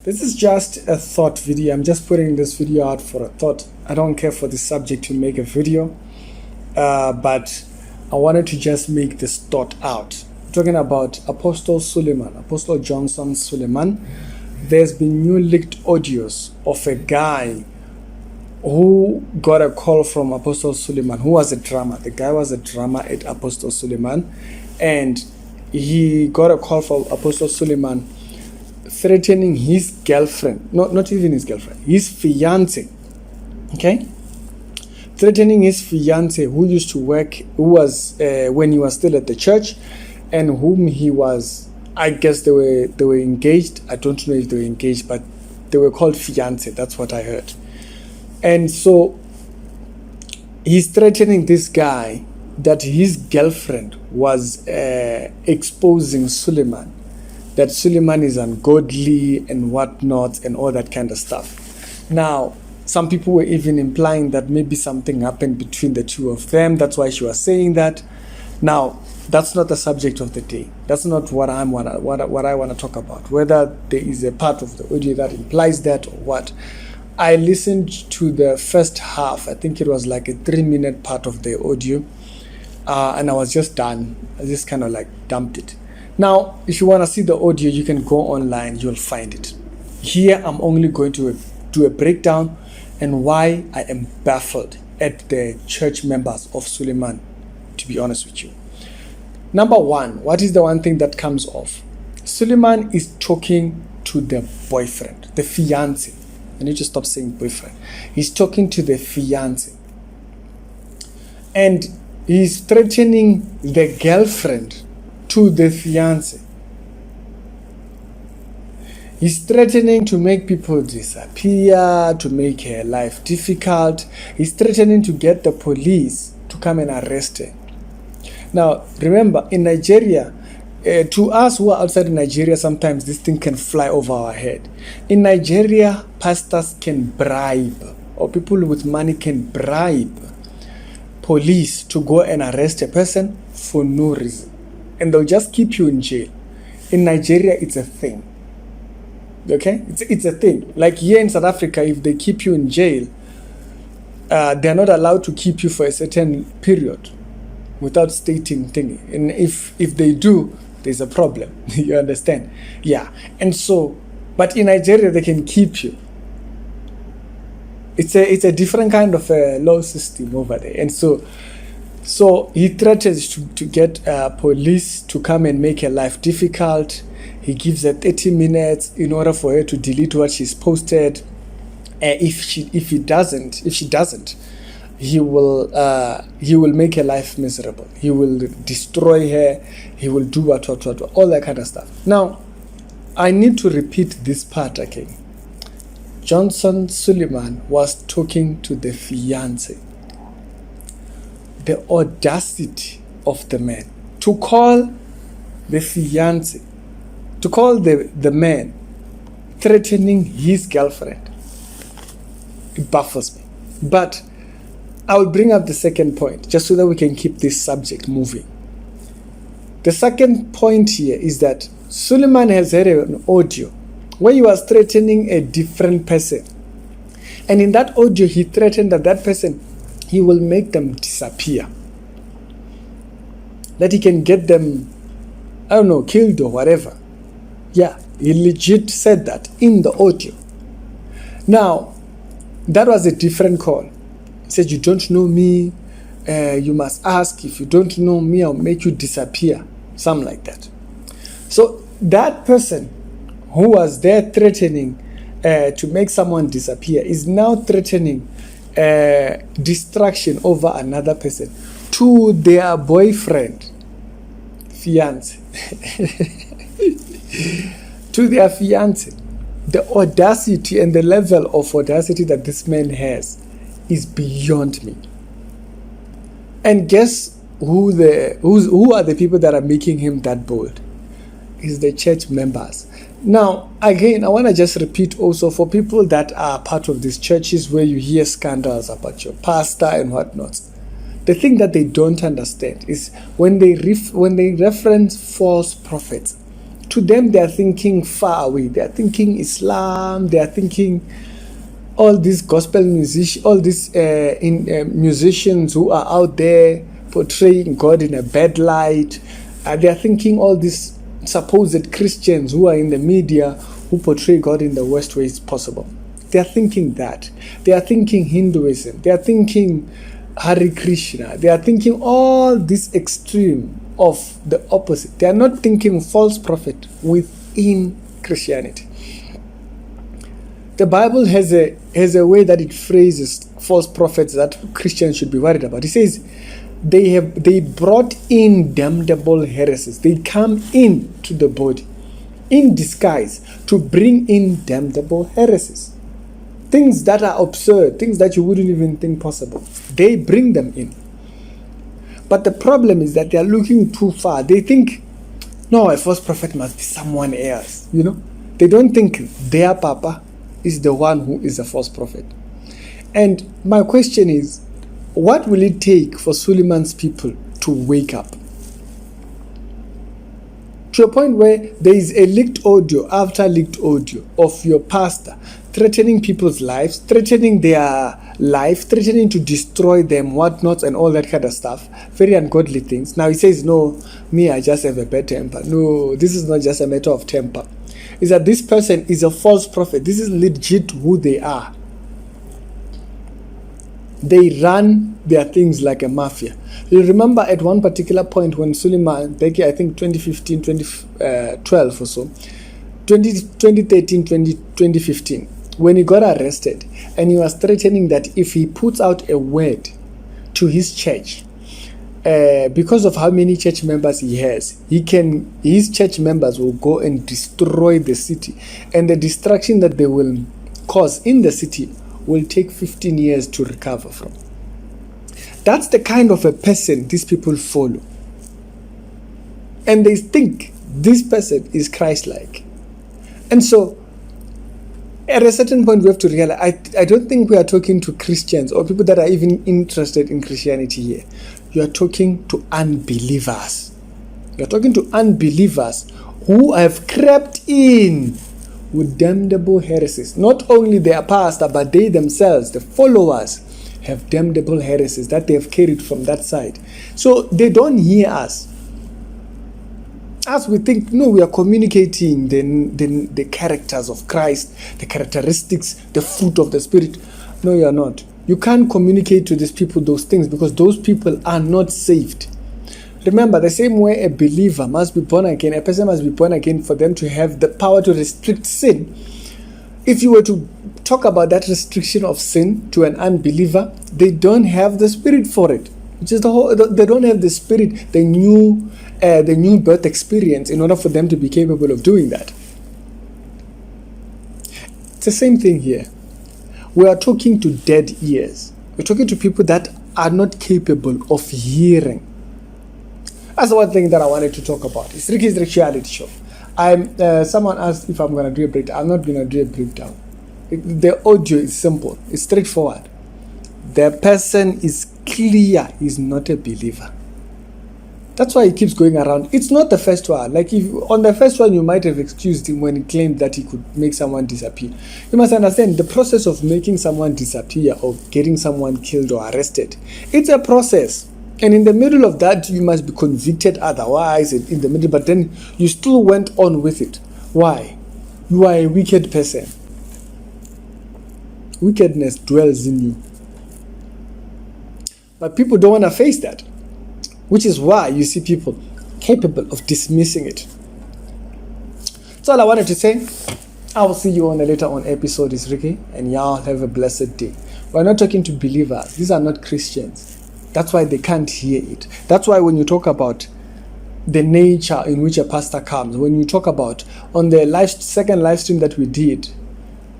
This is just a thought video. I'm just putting this video out for a thought. I don't care for the subject to make a video, but I wanted to just make this thought out. I'm talking about Apostle Suleiman, Apostle Johnson Suleiman. There's been new leaked audios of a guy who got a call from Apostle Suleiman, who was a drummer. The guy was a drummer at Apostle Suleiman, and he got a call from Apostle Suleiman threatening his girlfriend, not even his girlfriend, his fiance, okay? Threatening his fiance who used to work, who was, when he was still at the church, and whom he was, I guess they were engaged. I don't know if they were engaged, but they were called fiance. That's what I heard. And so he's threatening this guy that his girlfriend was exposing Suleiman, that Suleiman is ungodly and whatnot and all that kind of stuff. Now, some people were even implying that maybe something happened between the two of them. That's why she was saying that. Now, that's not the subject of the day. That's not what I want to talk about, whether there is a part of the audio that implies that or what. I listened to the first half. I think it was like a 3-minute part of the audio, and I was just done. I just kind of like dumped it. Now, if you want to see the audio, you can go online. You'll find it. Here, I'm only going to do a breakdown and why I am baffled at the church members of Suleiman, to be honest with you. Number one, what is the one thing that comes off? Suleiman is talking to the boyfriend, the fiance. I need to stop saying boyfriend. He's talking to the fiance. And he's threatening the girlfriend to the fiance. He's threatening to make people disappear, to make her life difficult. He's threatening to get the police to come and arrest her. Now, remember, in Nigeria, to us who are outside Nigeria, sometimes this thing can fly over our head. In Nigeria, pastors can bribe, or people with money can bribe police to go and arrest a person for no reason. And they'll just keep you in jail. In Nigeria, it's a thing. Okay? It's a thing. Like here in South Africa, if they keep you in jail, they're not allowed to keep you for a certain period without stating thing. And if they do, there's a problem. You understand? Yeah. And so, but in Nigeria, they can keep you. It's a different kind of a law system over there. And so he threatens to get police to come and make her life difficult. He gives her 30 minutes in order for her to delete what she's posted. If she doesn't, he will make her life miserable. He will destroy her. He will do what, all that kind of stuff. Now, I need to repeat this part again. Johnson Suleiman was talking to the fiance. The audacity of the man to call the fiance, to call the man threatening his girlfriend. It baffles me. But I will bring up the second point just so that we can keep this subject moving. The second point here is that Suleiman has had an audio where he was threatening a different person. And in that audio, he threatened that person, he will make them disappear. That he can get them, I don't know, killed or whatever. Yeah, he legit said that in the audio. Now, that was a different call. He said, you don't know me, you must ask. If you don't know me, I'll make you disappear. Something like that. So that person who was there threatening to make someone disappear is now threatening distraction over another person to their boyfriend, fiance, to their fiance. The audacity and the level of audacity that this man has is beyond me. And guess who are the people that are making him that bold? Is the church members. Now, again, I want to just repeat also for people that are part of these churches where you hear scandals about your pastor and whatnot. The thing that they don't understand is when they reference false prophets, To them, they are thinking far away. They are thinking Islam. They are thinking all these gospel musicians, all these musicians who are out there portraying God in a bad light. They are thinking all these supposed Christians who are in the media who portray God in the worst ways possible. They are thinking that. They are thinking Hinduism. They are thinking Hare Krishna. They are thinking all this extreme of the opposite. They are not thinking false prophet within Christianity. The Bible has a way that it phrases false prophets that Christians should be worried about. It says they brought in damnable heresies. They come into the body in disguise to bring in damnable heresies. Things that are absurd, things that you wouldn't even think possible. They bring them in. But the problem is that they are looking too far. They think, no, a false prophet must be someone else. They don't think their papa is the one who is a false prophet. And my question is, what will it take for Suleiman's people to wake up? To a point where there is a leaked audio after leaked audio of your pastor threatening people's lives, threatening their life, threatening to destroy them, whatnot, and all that kind of stuff. Very ungodly things. Now he says, no, me, I just have a bad temper. No, this is not just a matter of temper. It's that this person is a false prophet. This is legit who they are. They run their things like a mafia. You remember at one particular point when Suleiman, back I think 2015, 2012 or so, 2013, 2015, when he got arrested and he was threatening that if he puts out a word to his church, because of how many church members he has, his church members will go and destroy the city, and the destruction that they will cause in the city will take 15 years to recover from. That's the kind of a person these people follow. And they think this person is Christ-like. And so, at a certain point, we have to realize, I don't think we are talking to Christians or people that are even interested in Christianity here. You are talking to unbelievers. You are talking to unbelievers who have crept in with damnable heresies. Not only their pastor, but they themselves, the followers, have damnable heresies that they have carried from that side. So they don't hear us. As we think, no, we are communicating the characters of Christ, the characteristics, the fruit of the Spirit. No, you are not. You can't communicate to these people those things because those people are not saved. Remember, the same way a believer must be born again, a person must be born again for them to have the power to restrict sin. If you were to talk about that restriction of sin to an unbeliever, they don't have the Spirit for it. Which is they don't have the Spirit, the new birth experience in order for them to be capable of doing that. It's the same thing here. We are talking to dead ears. We're talking to people that are not capable of hearing. That's one thing that I wanted to talk about. It's Ricky's Reality Show. Someone asked if I'm going to do a breakdown. I'm not going to do a breakdown. The audio is simple. It's straightforward. The person is clear he's not a believer. That's why he keeps going around. It's not the first one. Like if on the first one, you might have excused him when he claimed that he could make someone disappear. You must understand the process of making someone disappear or getting someone killed or arrested. It's a process. And in the middle of that, you must be convicted otherwise in the middle, but then you still went on with it. Why? You are a wicked person. Wickedness dwells in you. But people don't want to face that, which is why you see people capable of dismissing it. That's all I wanted to say. I will see you on a later on episode. It's Ricky, and y'all have a blessed day. We're not talking to believers. These are not Christians. That's why they can't hear it. That's why when you talk about the nature in which a pastor comes, when you talk about on the second live stream that we did,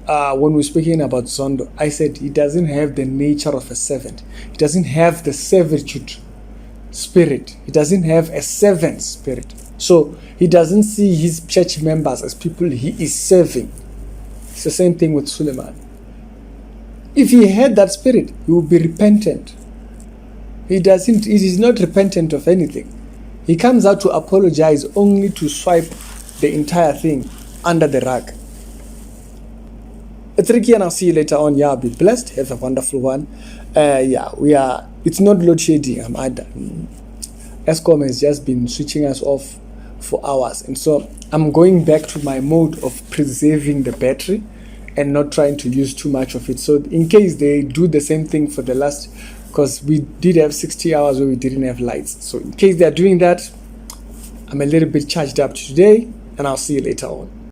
when we were speaking about Zondo, I said he doesn't have the nature of a servant. He doesn't have the servitude spirit. He doesn't have a servant spirit. So he doesn't see his church members as people he is serving. It's the same thing with Suleiman. If he had that spirit, he would be repentant. He is not repentant of anything. He comes out to apologize only to swipe the entire thing under the rug. It's Ricky, and I'll see you later on. Yeah, be blessed. Have a wonderful one. It's not load shedding. Eskom has just been switching us off for hours, and so I'm going back to my mode of preserving the battery and not trying to use too much of it. So in case they do the same thing for the last, because we did have 60 hours where we didn't have lights. So in case they're doing that, I'm a little bit charged up today, and I'll see you later on.